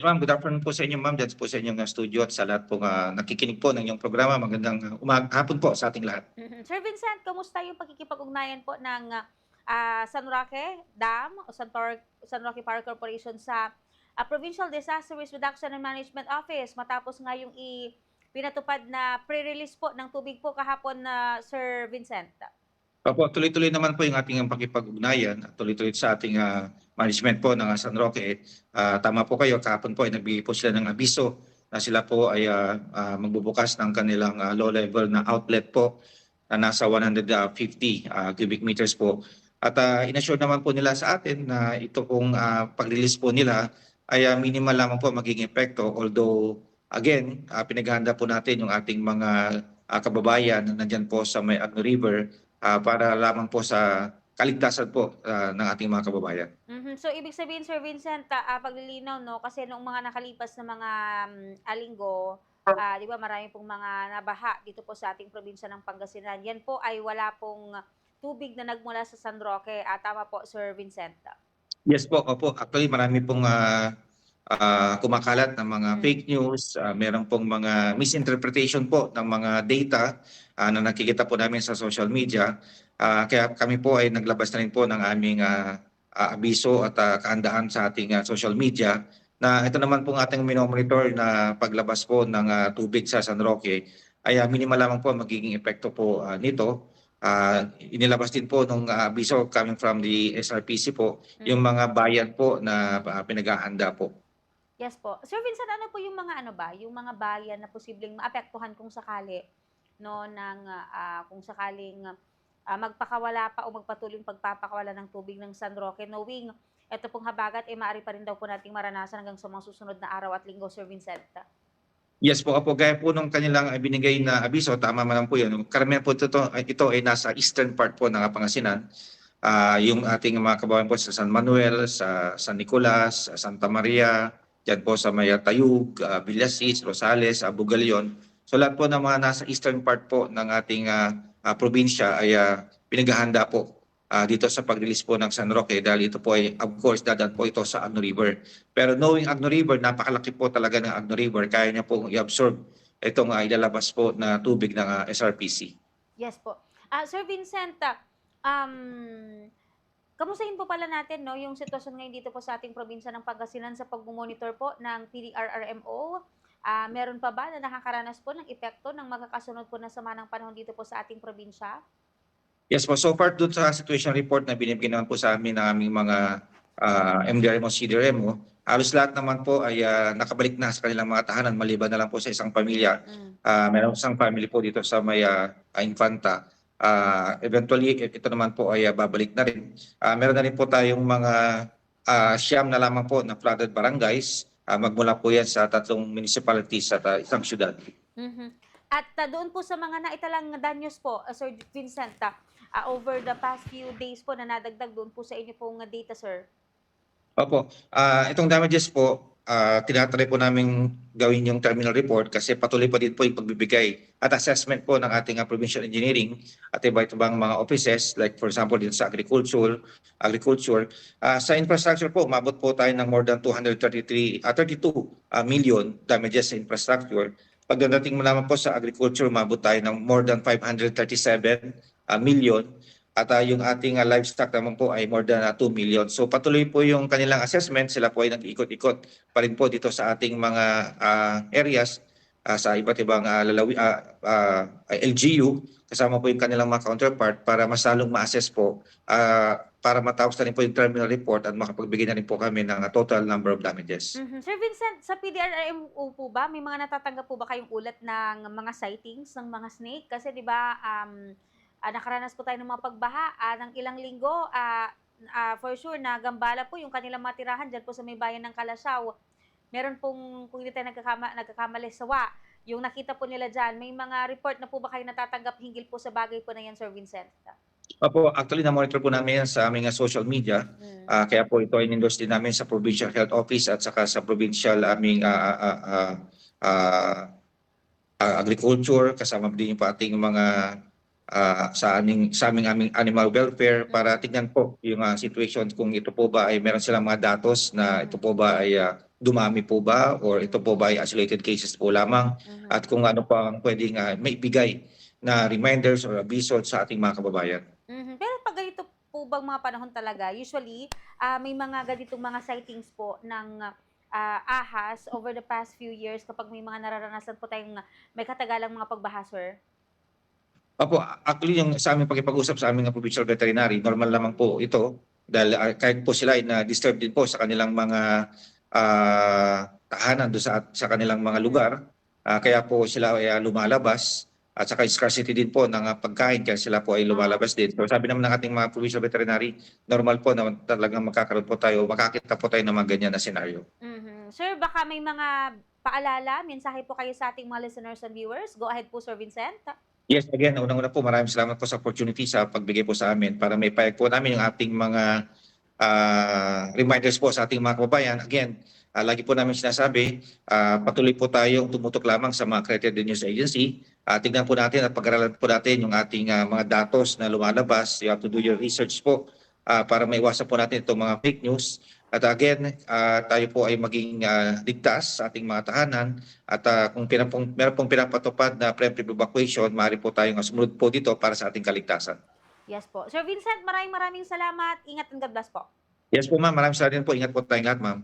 Ma'am, good afternoon po sa inyo ma'am, diyan po sa inyong studio at sa lahat pong nakikinig po ng inyong programa. Magandang hapon po sa ating lahat. Sir Vincent, kamusta yung pakikipag-ugnayan po ng, San Roque Dam o San Roque Power Corporation sa, Provincial Disaster Risk Reduction and Management Office matapos nga yung pinatupad na pre-release po ng tubig po kahapon na Sir Vincent? Opo, tuloy-tuloy naman po yung ating pakipag-ugnayan at tuloy-tuloy sa ating management po ng San Roque. Tama po kayo, kahapon po ay nagbigay po sila ng abiso na sila po ay magbubukas ng kanilang low level na outlet po na nasa 150 cubic meters po. At inassure naman po nila sa atin na ito pong pag-release po nila ay minimal lamang po magiging epekto. Although, again, pinaghahanda po natin yung ating mga kababayan na nandyan po sa may Agno River para lamang po sa kaligtasan po ng ating mga kababayan. So ibig sabihin Sir Vincent, paglilinaw 'no, kasi noong mga nakalipas na mga, linggo, 'di ba marami pong mga nabaha dito po sa ating probinsya ng Pangasinan. Yan po ay wala pong tubig na nagmula sa San Roque, tama po Sir Vincent? Yes po, opo. Actually, marami pong kumakalat ng mga Hmm. fake news, meron pong mga misinterpretation po ng mga data na nakikita po namin sa social media. Kaya kami po ay naglabas na rin po ng aming abiso at kahandaan sa ating social media na ito naman pong ating minomonitor na paglabas po ng tubig sa San Roque ay minimal lamang po ang magiging epekto po nito. Inilabas din po nung abiso coming from the SRPC po yung Mhm. mga bayan po na pinaghahanda po. Yes po. Sir Vincent, ano po yung mga ano ba, yung mga bayan na posibleng maapektuhan kung sakali 'no ng, kung sakaling, magpakawala pa o magpatuloy yung pagpapakawala ng tubig ng San Roque knowing eto pong habagat, maaari pa rin daw po nating maranasan hanggang sa mga susunod na araw at linggo, Sir Vincent? Yes po, opo, gaya po nung kanilang binigay na abiso, tama man po yun. Karamihan po ito ay nasa eastern part po ng Pangasinan. Yung ating mga kababayan po sa San Manuel, sa San Nicolas, sa Santa Maria, dyan po sa Maya Tayug, Villasis, Rosales, Bugalion. So lahat po ng mga nasa eastern part po ng ating probinsya ay pinaghahanda po dito sa pag-release po ng San Roque dahil ito po ay of course dadaan po ito sa Agno River. Pero knowing Agno River, napakalaki po talaga ng Agno River, kaya niya po i-absorb itong ilalabas po na tubig ng SRPC. Yes po. Sir Vincent, kamustahin po pala natin 'no, yung sitwasyon ngayon dito po sa ating probinsya ng Pangasinan sa pagmo-monitor po ng PDRRMO. Meron pa ba na nakakaranas po ng epekto ng magkakasunod po na sama ng panahon dito po sa ating probinsya? Yes po, so far doon sa situation report na binibigyan naman po sa amin ng aming mga MDRMO, CDRMO, halos lahat naman po ay nakabalik na sa kanilang mga tahanan maliban na lang po sa isang pamilya. Hmm. Meron isang family po dito sa may Infanta. Eventually, ito naman po ay babalik na rin. Meron na rin po tayong mga siyam na lamang po na flooded barangays. Magmula po yan sa tatlong municipalities at isang syudad. Mhm. At, doon po sa mga naitalang danyos po, Sir Vincent, over the past few days po na nadagdag doon po sa inyo pong data, sir? Opo, itong damages po, tinatry po namin gawin yung terminal report kasi patuloy pa din po yung pagbibigay at assessment po ng ating provincial engineering at iba't ibang mga offices like for example dito sa agriculture. Sa infrastructure po, umabot po tayo ng more than 32 million damages sa infrastructure. Pagdating mo naman po sa agriculture, umabot tayo ng more than 537 million. At yung ating livestock naman po ay more than 2 million. So patuloy po yung kanilang assessment. Sila po ay nag-ikot-ikot pa rin po dito sa ating mga areas sa iba't ibang LGU. Kasama po yung kanilang mga counterpart para mas lalong ma-assess po para matapos na rin po yung terminal report at makapagbigay na rin po kami ng total number of damages. Mhm. Sir Vincent, sa PDRRMO po ba, may mga natatanggap po ba kayong ulat ng mga sightings ng mga snake? Kasi 'di ba, nakaranas po tayo ng mga pagbaha, ng ilang linggo, for sure na gambala po yung kanilang mga tirahan diyan po sa may bayan ng Calasaw. Meron pong kung hindi tayo nagkakamali, sawa, yung nakita po nila diyan. May mga report na po ba kayong natatanggap hinggil po sa bagay po na 'yan, Sir Vincent? Opo, actually na-monitor po namin yan sa aming social media. Hmm. Kaya po ito ay in-endorse din namin sa Provincial Health Office at saka sa provincial aming ah, agriculture, kasama din yung ating mga aming animal welfare para Mhm. tignan po yung situation kung ito po ba ay meron silang mga datos na ito Mhm. po ba ay dumami po ba or ito po ba ay isolated cases po lamang Mhm. at kung ano pa ang pwedeng maibigay na reminders or abiso sa ating mga kababayan. Mhm. Pero 'pag ganito po bang mga panahon talaga, usually, may mga ganitong mga sightings po ng, ahas over the past few years kapag may mga nararanasan po tayong may katagalang mga pagbaha, sir? Opo, actually yung sa aming pakikipag-usap sa aming provincial veterinary, normal lamang po ito dahil kahit po sila ay na-disturb din po sa kanilang mga tahanan doon sa kanilang mga Mhm. lugar. Kaya po sila ay lumalabas at saka scarcity din po ng pagkain kaya sila po ay Oo. lumalabas din. So sabi naman ng ating mga provincial veterinary, normal po na talagang magkakaroon po tayo, makakita po tayo ng mga ganyan na senaryo. Mhm. Sir, baka may mga paalala, mensahe po kayo sa ating mga listeners and viewers? Go ahead po, Sir Vincent. Yes, again, unang-una po maraming salamat po sa opportunity sa pagbigay po sa amin para may payag po namin yung ating mga reminders po sa ating mga kababayan. Again, lagi po namin sinasabi, patuloy po tayong tumutok lamang sa mga accredited news agency. Tignan po natin at pag-aralan po natin yung ating mga datos na lumalabas. You have to do your research po para maiwasan po natin itong mga fake news. At again, tayo po ay maging ligtas sa ating mga tahanan at kung meron pong pinapatupad na preemptive evacuation, maaari po tayong sumunod po dito para sa ating kaligtasan. Yes po. Sir Vincent, maraming maraming salamat. Ingat and God bless po. Yes po ma'am, maraming salamat din po. Ingat po tayong lahat ma'am.